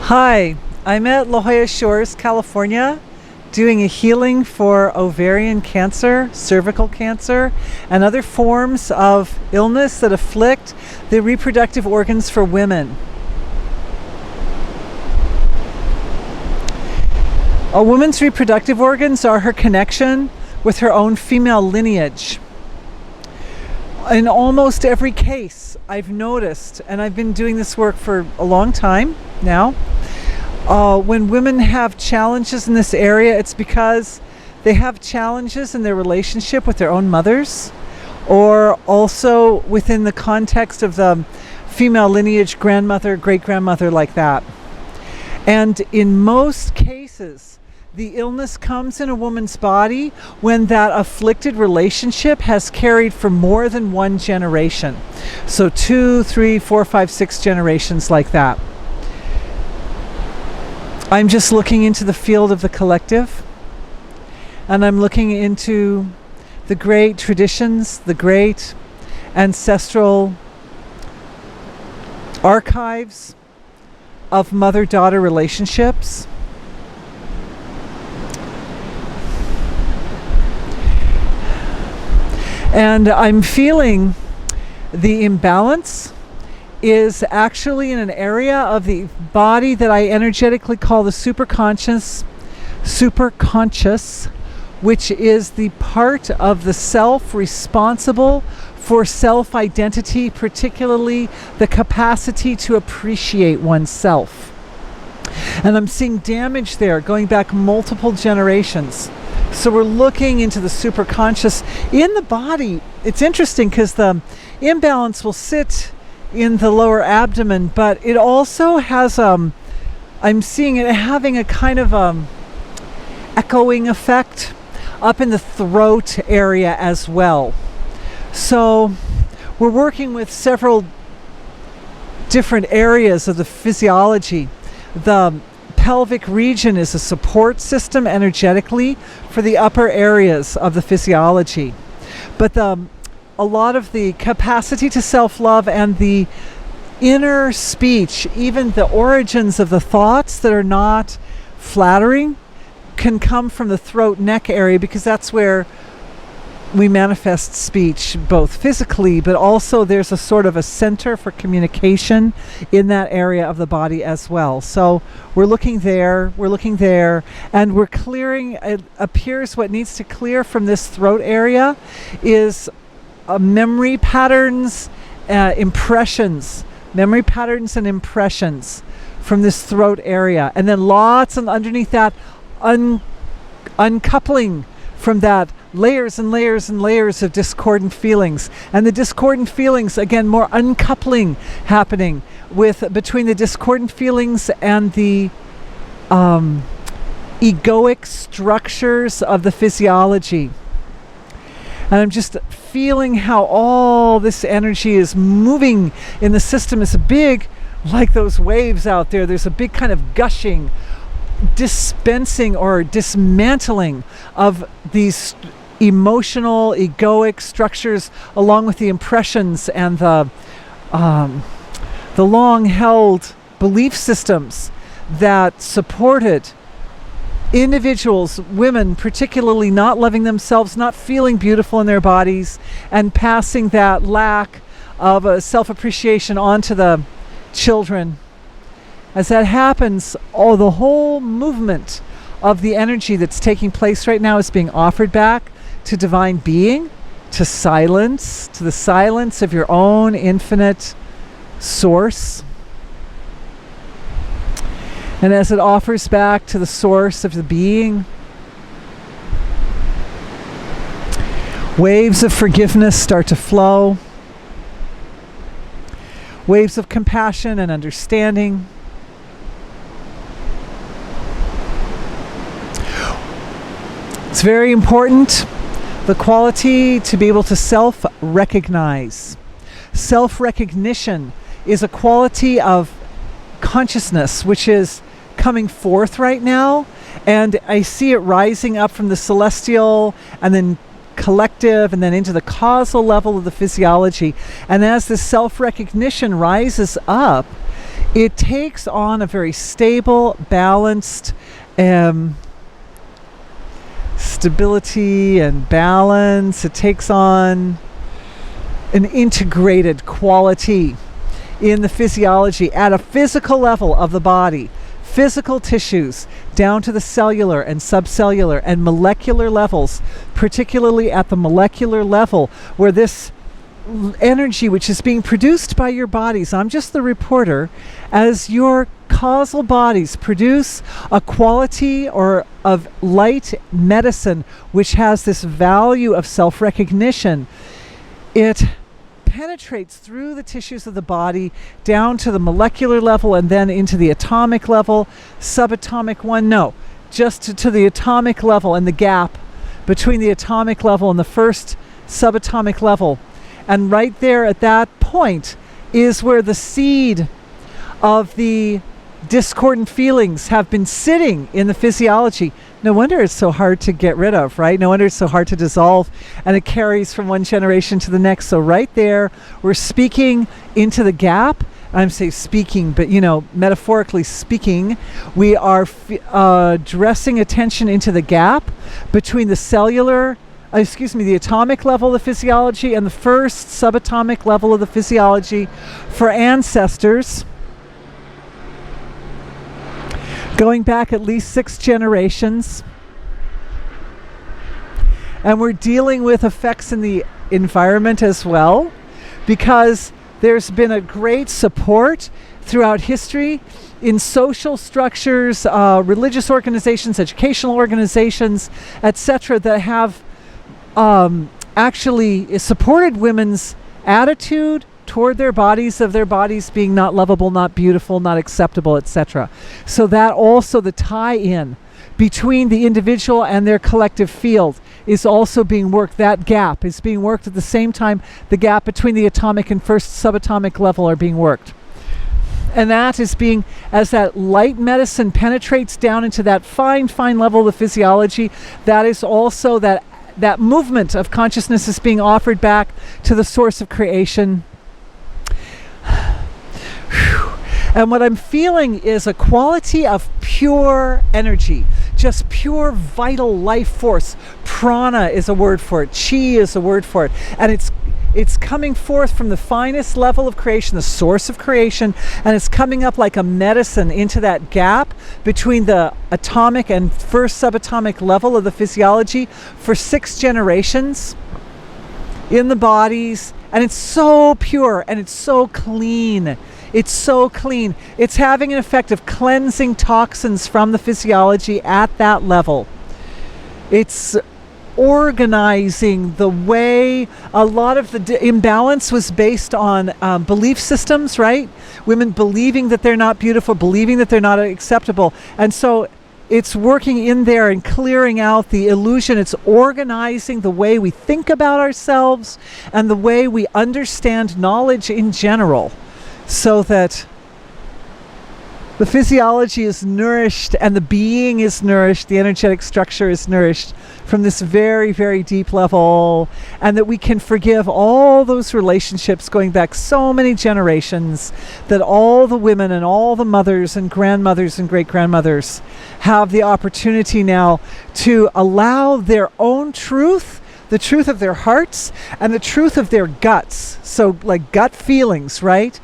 Hi, I'm at Jolla Shores, California, doing a healing for ovarian cancer, cervical cancer, and other forms of illness that afflict the reproductive organs for women. A woman's reproductive organs are her connection with her own female lineage. In almost every case, I've noticed, and I've been doing this work for a long time now, when women have challenges in this area, it's because they have challenges in their relationship with their own mothers, or also within the context of the female lineage, grandmother, great-grandmother, like that. And in most cases, the illness comes in a woman's body when that afflicted relationship has carried for more than one generation. So 2, 3, 4, 5, 6 generations like that. I'm just looking into the field of the collective, and I'm looking into the great traditions, the great ancestral archives of mother-daughter relationships. And I'm feeling the imbalance is actually in an area of the body that I energetically call the superconscious, which is the part of the self responsible for self-identity, particularly the capacity to appreciate oneself. And I'm seeing damage there going back multiple generations. So we're looking into the superconscious in the body. It's interesting because the imbalance will sit in the lower abdomen, but it also has, I'm seeing it having a kind of echoing effect up in the throat area as well. So we're working with several different areas of the physiology. The pelvic region is a support system energetically for the upper areas of the physiology. But a lot of the capacity to self-love and the inner speech, even the origins of the thoughts that are not flattering, can come from the throat neck area, because that's where we manifest speech, both physically, but also there's a sort of a center for communication in that area of the body as well. So we're looking there, and we're clearing. It appears what needs to clear from this throat area is memory patterns, impressions, memory patterns and impressions from this throat area. And then lots of underneath that uncoupling from that, layers and layers and layers of discordant feelings. And the discordant feelings, again, more uncoupling happening between the discordant feelings and the egoic structures of the physiology. And I'm just feeling how all this energy is moving in the system. Is a big, like those waves out there, there's a big kind of gushing, dispensing or dismantling of these emotional, egoic structures, along with the impressions and the long-held belief systems that supported individuals, women particularly, not loving themselves, not feeling beautiful in their bodies, and passing that lack of self-appreciation onto the children. As that happens, the whole movement of the energy that's taking place right now is being offered back to divine being, to silence, to the silence of your own infinite source. And as it offers back to the source of the being, waves of forgiveness start to flow, waves of compassion and understanding. It's very important, the quality to be able to self-recognize. Self-recognition is a quality of consciousness which is coming forth right now, and I see it rising up from the celestial and then collective and then into the causal level of the physiology. And as this self-recognition rises up, it takes on a very stable, balanced stability and balance. It takes on an integrated quality in the physiology at a physical level of the body, physical tissues down to the cellular and subcellular and molecular levels, particularly at the molecular level where this energy which is being produced by your bodies, I'm just the reporter, as your causal bodies produce a quality or of light medicine which has this value of self-recognition, it penetrates through the tissues of the body down to the molecular level and then into the atomic level, subatomic one, no, just to the atomic level and the gap between the atomic level and the first subatomic level. And right there at that point is where the seed of the discordant feelings have been sitting in the physiology. No wonder it's so hard to get rid of, right? No wonder it's so hard to dissolve, and it carries from one generation to the next. So right there, we're speaking into the gap. I'm saying speaking, but metaphorically speaking, we are dressing attention into the gap between the the atomic level of the physiology and the first subatomic level of the physiology for ancestors going back at least 6 generations. And we're dealing with effects in the environment as well, because there's been a great support throughout history in social structures, religious organizations, educational organizations, etc., that have actually supported women's attitude toward their bodies, of their bodies being not lovable, not beautiful, not acceptable, etc. So that also the tie-in between the individual and their collective field is also being worked. That gap is being worked at the same time the gap between the atomic and first subatomic level are being worked. And that is being, as that light medicine penetrates down into that fine level of the physiology, that is also that movement of consciousness is being offered back to the source of creation. And what I'm feeling is a quality of pure energy, just pure vital life force. Prana is a word for it. Chi is a word for it. And it's coming forth from the finest level of creation, the source of creation, and it's coming up like a medicine into that gap between the atomic and first subatomic level of the physiology for 6 generations in the bodies. And it's so pure and it's so clean. It's so clean. It's having an effect of cleansing toxins from the physiology at that level. It's organizing the way a lot of the imbalance was based on belief systems, right? Women believing that they're not beautiful, believing that they're not acceptable. And so it's working in there and clearing out the illusion. It's organizing the way we think about ourselves and the way we understand knowledge in general, so that the physiology is nourished and the being is nourished, the energetic structure is nourished from this very, very deep level, and that we can forgive all those relationships going back so many generations, that all the women and all the mothers and grandmothers and great-grandmothers have the opportunity now to allow their own truth, the truth of their hearts and the truth of their guts. So like gut feelings, right?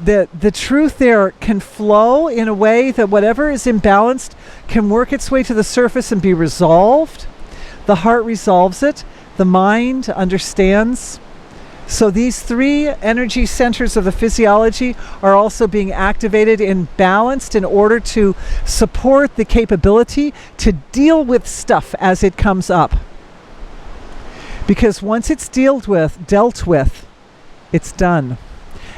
The truth there can flow in a way that whatever is imbalanced can work its way to the surface and be resolved. The heart resolves it. The mind understands. So these 3 energy centers of the physiology are also being activated and balanced in order to support the capability to deal with stuff as it comes up. Because once it's dealt with, it's done.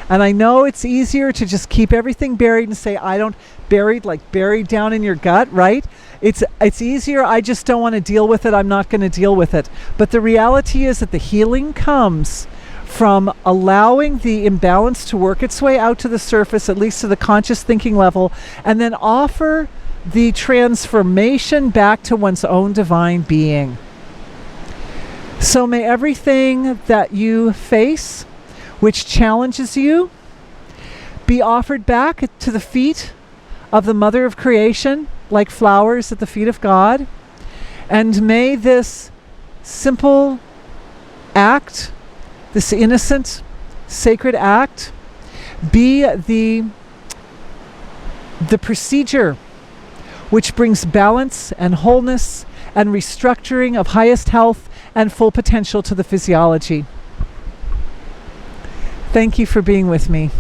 And I know it's easier to just keep everything buried and say, I don't, buried down in your gut, right? It's easier, I just don't want to deal with it, I'm not going to deal with it. But the reality is that the healing comes from allowing the imbalance to work its way out to the surface, at least to the conscious thinking level, and then offer the transformation back to one's own divine being. So may everything that you face which challenges you be offered back to the feet of the Mother of Creation, like flowers at the feet of God. And may this simple act, this innocent, sacred act, be the procedure which brings balance and wholeness and restructuring of highest health and full potential to the physiology. Thank you for being with me.